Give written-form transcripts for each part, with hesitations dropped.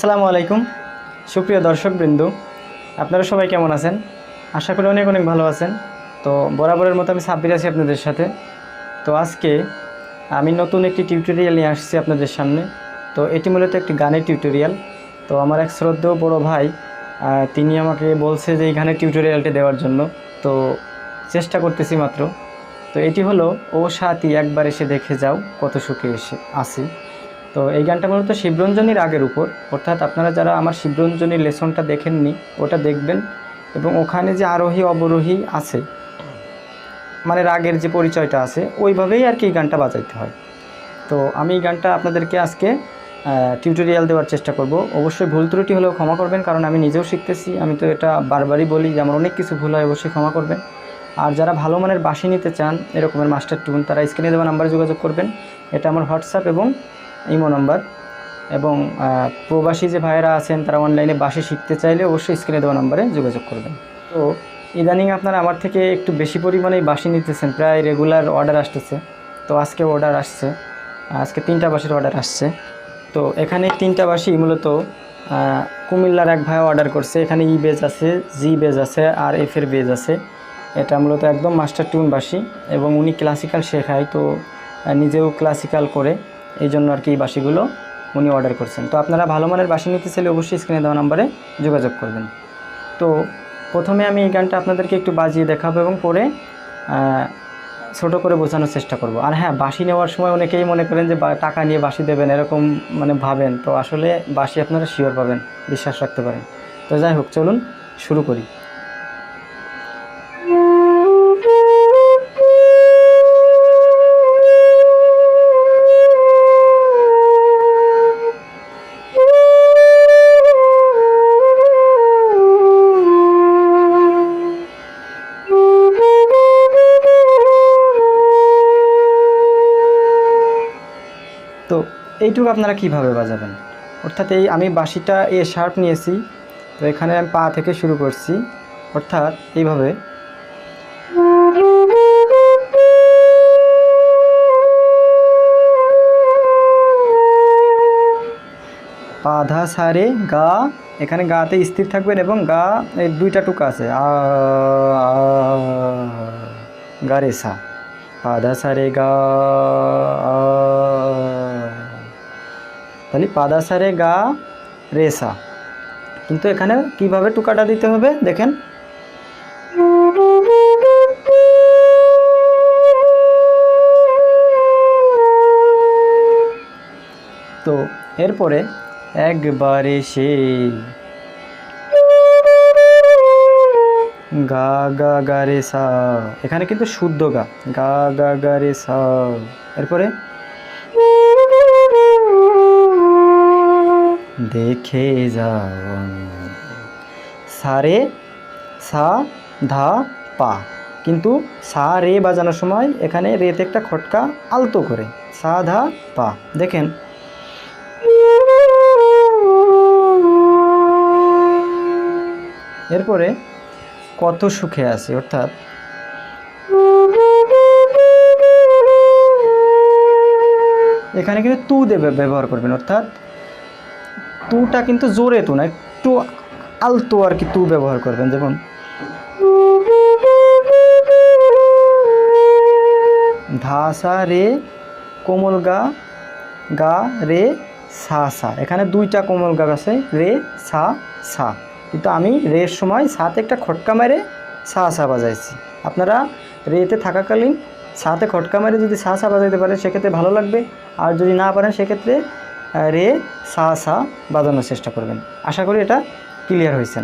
আসসালামু আলাইকুম সুপ্রিয় দর্শকবৃন্দ, আপনারা সবাই কেমন আছেন? আশা করি অনেক অনেক ভালো আছেন। তো বরাবরের মতো আমি সাব্বির আছি আপনাদের সাথে। তো আজকে আমি নতুন একটি টিউটোরিয়াল নিয়ে আসছি আপনাদের সামনে। তো এটি মূলত একটি গানের টিউটোরিয়াল। তো আমার এক শ্রদ্ধেয় বড় ভাই তিনি আমাকে বলছে যে এই গানের টিউটোরিয়ালটি দেওয়ার জন্য। তো চেষ্টা করতেছি মাত্র। তো এটি হলো ও সাথী একবার এসে দেখে যাও কত সুখে এসে আসি। তো এই গানটা মূলত শিবরঞ্জনীর রাগের উপর, অর্থাৎ আপনারা যারা আমার শিবরঞ্জনীর লেসনটা দেখেননি ওটা দেখবেন, এবং ওখানে যে আরোহী অবরোহী আছে, মানে রাগের যে পরিচয়টা আছে ওইভাবেই আর কি এই গানটা বাজাইতে হয়। তো আমি এই গানটা আপনাদেরকে আজকে টিউটোরিয়াল দেওয়ার চেষ্টা করব। অবশ্যই ভুল ত্রুটি হলেও ক্ষমা করবেন, কারণ আমি নিজেও শিখতেছি। আমি তো এটা বারবারই বলি যে আমার অনেক কিছু ভুল হয়, অবশ্যই ক্ষমা করবেন। আর যারা ভালো মানের বাঁশি নিতে চান এরকমের মাস্টার টিউন, তারা স্ক্রিনে দেওয়া নাম্বারে যোগাযোগ করবেন। এটা আমার হোয়াটসঅ্যাপ এবং ইমো নাম্বার। এবং প্রবাসী যে ভাইয়েরা আছেন তারা অনলাইনে বাঁশি শিখতে চাইলে অবশ্যই স্ক্রিনে দেওয়া নাম্বারে যোগাযোগ করবেন। তো ইদানিং আপনারা আমার থেকে একটু বেশি পরিমাণেই বাঁশি নিতেছেন, প্রায় রেগুলার অর্ডার আসতেছে। তো আজকে অর্ডার আসছে, আজকে 3টা বাঁশির অর্ডার আসছে। তো এখানে 3টা বাঁশি মূলত কুমিল্লার এক ভাই অর্ডার করছে। এখানে ই বেজ আছে, জি বেজ আছে, আর এফের বেজ আছে। এটা মূলত একদম মাস্টার টিউন বাঁশি, এবং উনি ক্লাসিক্যাল শেখায়, তো নিজেও ক্লাসিক্যাল করে, এই জন্য আর কি এই বাঁশিগুলো উনি অর্ডার করছেন। তো আপনারা ভালো মানের বাঁশি নিতে চাইলে অবশ্যই স্ক্রিনে দেওয়া নাম্বারে যোগাযোগ করবেন। তো প্রথমে আমি এই গানটা আপনাদেরকে একটু বাজিয়ে দেখাবো এবং পরে ছোটো করে বোঝানোর চেষ্টা করব। আর হ্যাঁ, বাঁশি নেওয়ার সময় অনেকেই মনে করেন যে টাকা নিয়ে বাঁশি দেবেন, এরকম মানে ভাবেন। তো আসলে বাঁশি আপনারা শিওর পাবেন, বিশ্বাস রাখতে পারেন। তো যাই হোক, চলুন শুরু করি। তো এইটুকু আপনারা কিভাবে বাজাবেন, অর্থাৎ এই আমি বাঁশিটা এ শার্প নিয়েছি। তো এখানে আমি পা থেকে শুরু করছি, অর্থাৎ এইভাবে। পা ধা সা রে গা, এখানে গাতে স্থির থাকবেন, এবং গা এই 2টা টুকা আছে, গা রে সা, পা ধা সা রে গা, তাহলে পা ধা সা রে গা রে সা। কিন্তু এখানে কিভাবে টুকাটা দিতে হবে দেখেন। তো এরপরে একবারে সে গা গা গা রে সা, এখানে কিন্তু শুদ্ধ গা, গা গা গা রে সা। এরপরে দেখে যাও, সা রে সা ধা পা, কিন্তু সা রে বাজানোর সময় এখানে রেতে একটা খটকা আলতো করে, সা ধা পা। দেখেন এরপরে কত সুখে আছি, অর্থাৎ এখানে কিন্তু তু দেবে ব্যবহার করবেন, অর্থাৎ তুটা কিন্তু জোরে তু না, একটু আলতো আর কি তু ব্যবহার করবেন। যেমন ধা সা রে কোমল গা, গা রে সা সা, এখানে 2টা কোমল গা আছে, রে সা সা, কিন্তু আমি রের সময় সাথে একটা খটকা মেরে সা সা বাজাইছি। আপনারা রেতে থাকাকালীন সাথে খটকা মেরে যদি সা সা বাজাইতে পারেন সেক্ষেত্রে ভালো লাগবে, আর যদি না পারেন সেক্ষেত্রে রে সা সা বাজানোর চেষ্টা করবেন। আশা করি এটা ক্লিয়ার হয়েছেন।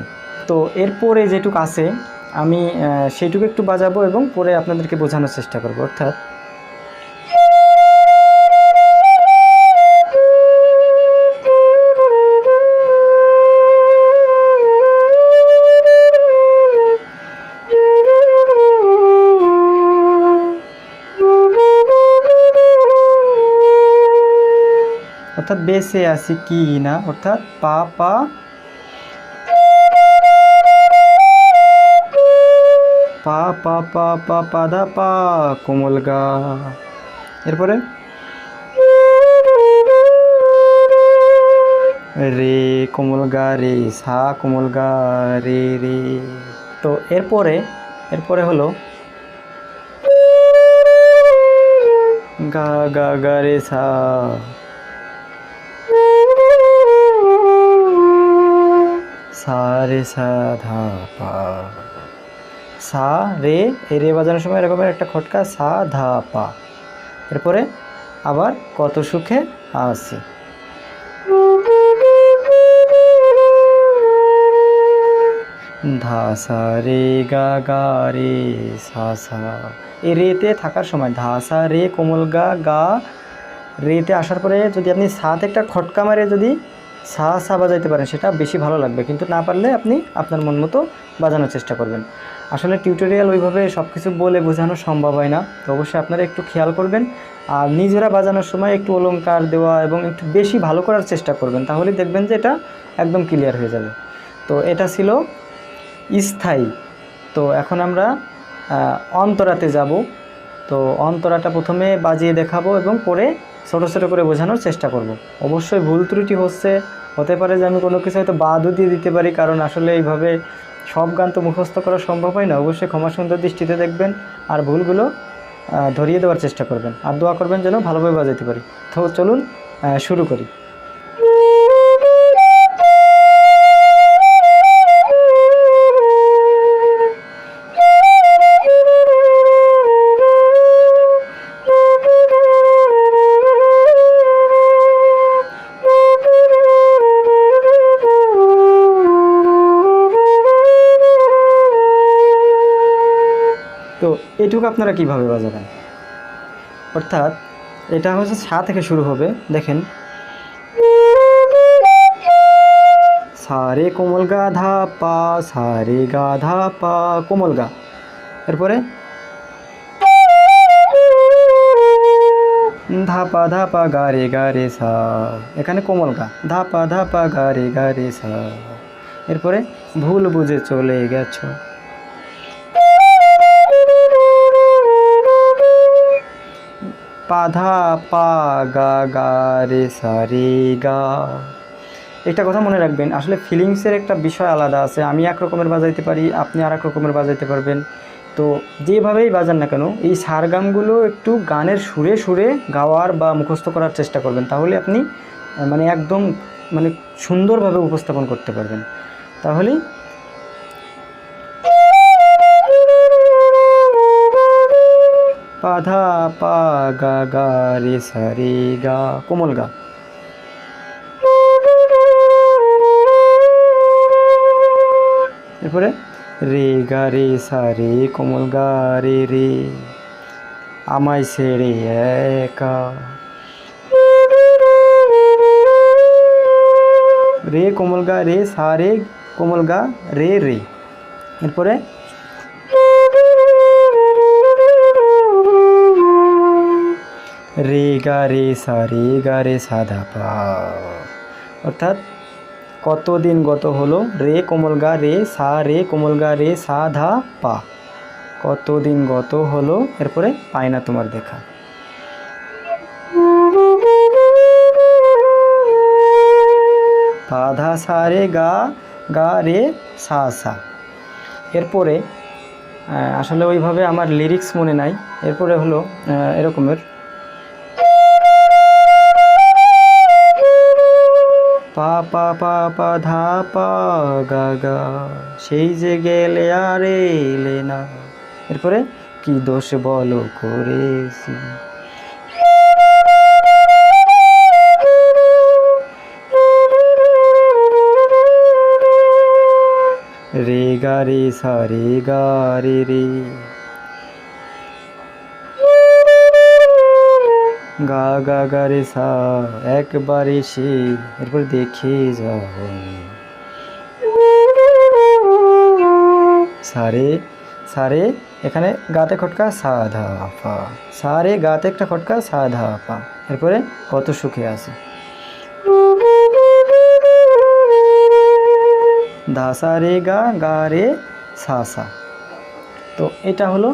তো এরপরে যেটুকু আছে আমি সেইটুকু একটু বাজাবো এবং পরে আপনাদেরকে বোঝানোর চেষ্টা করব। অর্থাৎ বেঁচে আছি কি না, অর্থাৎ পা পা পা পা পা পা পা ধা পা কোমল গা। এরপরে রে কোমল গা রে, সা কোমল গা রে রে। তো এরপরে এরপরে হলো গা গা গা রে সা, সা রে সা ধা পা, সা রে, এই রে বাজানোর সময় এরকমের একটা খটকা, সা ধা পা। এরপরে আবার কত সুখে আছি, ধা সা রে গা গা রে সা সা। এই রেতে থাকার সময় ধা সা রে কোমল গা গা রেতে আসার পরে যদি আপনি সাতে একটা খটকা মারে যদি সা সা বাজাইতে পারেন সেটা বেশি ভালো লাগবে, কিন্তু না পারলে আপনি আপনার মন মতো বাজানোর চেষ্টা করবেন। আসলে টিউটোরিয়াল ওইভাবে সব কিছু বলে বোঝানো সম্ভব হয় না, তো অবশ্যই আপনারা একটু খেয়াল করবেন আর নিজেরা বাজানোর সময় একটু অলংকার দেওয়া এবং একটু বেশি ভালো করার চেষ্টা করবেন, তাহলে দেখবেন যে এটা একদম ক্লিয়ার হয়ে যাবে। তো এটা ছিল স্থায়ী। তো এখন আমরা অন্তরাতে যাব। তো অন্তরাটা প্রথমে বাজিয়ে দেখাবো এবং পরে ছোটো ছোটো করে বোঝানোর চেষ্টা করব। অবশ্যই ভুল ত্রুটি হতে পারে যে আমি কোনো কিছু হয়তো বাদও দিয়ে দিতে পারি, কারণ আসলে এইভাবে সব গান তো মুখস্থ করা সম্ভব হয় না। অবশ্যই ক্ষমা সুন্দর দৃষ্টিতে দেখবেন আর ভুলগুলো ধরিয়ে দেওয়ার চেষ্টা করবেন আর দোয়া করবেন যেন ভালোভাবে বাজাতে পারি। তো চলুন শুরু করি। তো এইটুকু আপনারা কিভাবে বাজাবেন, অর্থাৎ এটা হচ্ছে সা থেকে শুরু হবে। দেখেন সা রে কোমল গা ধা পা, সা রে গা ধা পা কোমল গা। এরপরে ধা পা গা রে সা, এখানে কোমল গা, ধা পা গা রে সা। এরপরে ভুল বুঝে চলে গেছো, পাধা পা গা রে সা রে গা। একটা কথা মনে রাখবেন, আসলে ফিলিংসের একটা বিষয় আলাদা আছে। আমি এক রকমের বাজাইতে পারি, আপনি আর এক রকমের বাজাইতে পারবেন। তো যেভাবেই বাজান না কেন এই সারগামগুলো একটু গানের সুরে সুরে গাওয়ার বা মুখস্থ করার চেষ্টা করবেন, তাহলে আপনি মানে একদম মানে সুন্দরভাবে উপস্থাপন করতে পারবেন। তাহলেই পাধা পা গা রে সা রে গা কোমল গা। এরপরে রে গা রে সা রে কোমল গা রে রে, আমায় ছেড়ে একা। রে কোমল গা রে সা রে কোমল গা রে রে। এরপরে রে গা রে সা ধা পা, অর্থাৎ কতদিন গত হলো, রে কোমল গা রে কোমল গা রে সা ধা পা, কতদিন গত হলো। এরপরে পায় না তোমার দেখা, পা ধা সা রে গা রে সা সা। এরপরে আসলে ওইভাবে আমার লিরিক্স মনে নাই। এরপরে হলো এরকমের পা পা পা পা ধা পা গা, সেই যে গেলে আর এলে না। এরপরে কি দোষ বলো করেছি, রে গা রে সা রে গা রে রে, গা রে সা একবার এসে এরপর দেখে যাও, সারে এখানে গাতে খটকা সা ধা পা, সারে গাতে একটা খটকা সা ধা পা। এরপরে কত সুখে আছে, ধা সা রে গা রে সা সা। তো এটা হলো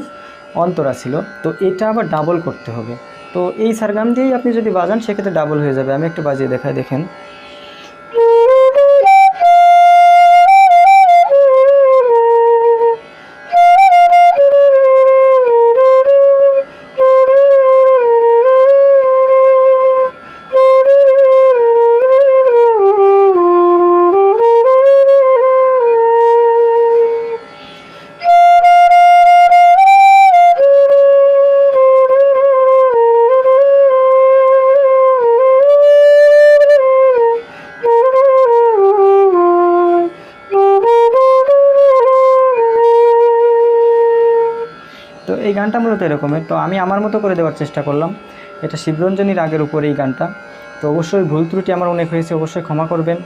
অন্তরা ছিল। তো এটা আবার ডাবল করতে হবে। তো এই সারগাম দিয়েই আপনি যদি বাজান সেক্ষেত্রে ডাবল হয়ে যাবে। আমি একটু বাজিয়ে দেখাই, দেখেন এই গানটা মূলত এরকমের। তো আমি আমার মতো করে দেওয়ার চেষ্টা করলাম। এটা শিবরঞ্জনী রাগের উপরে এই গানটা। তো অবশ্যই ভুল ত্রুটি আমার অনেক হয়েছে, অবশ্যই ক্ষমা করবেন।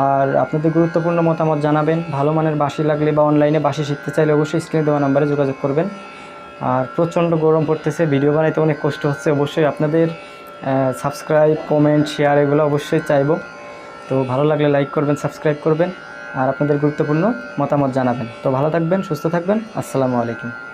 আর আপনাদের গুরুত্বপূর্ণ মতামত জানাবেন। ভালো মানের বাঁশি লাগলে বা অনলাইনে বাঁশি শিখতে চাইলে অবশ্যই স্ক্রিনে দেওয়া নাম্বারে যোগাযোগ করবেন। আর প্রচণ্ড গরম পড়তেছে, ভিডিও বানাইতে অনেক কষ্ট হচ্ছে। অবশ্যই আপনাদের সাবস্ক্রাইব, কমেন্ট, শেয়ার এগুলো অবশ্যই চাইবো। তো ভালো লাগলে লাইক করবেন, সাবস্ক্রাইব করবেন আর আপনাদের গুরুত্বপূর্ণ মতামত জানাবেন। তো ভালো থাকবেন, সুস্থ থাকবেন। আসসালামু আলাইকুম।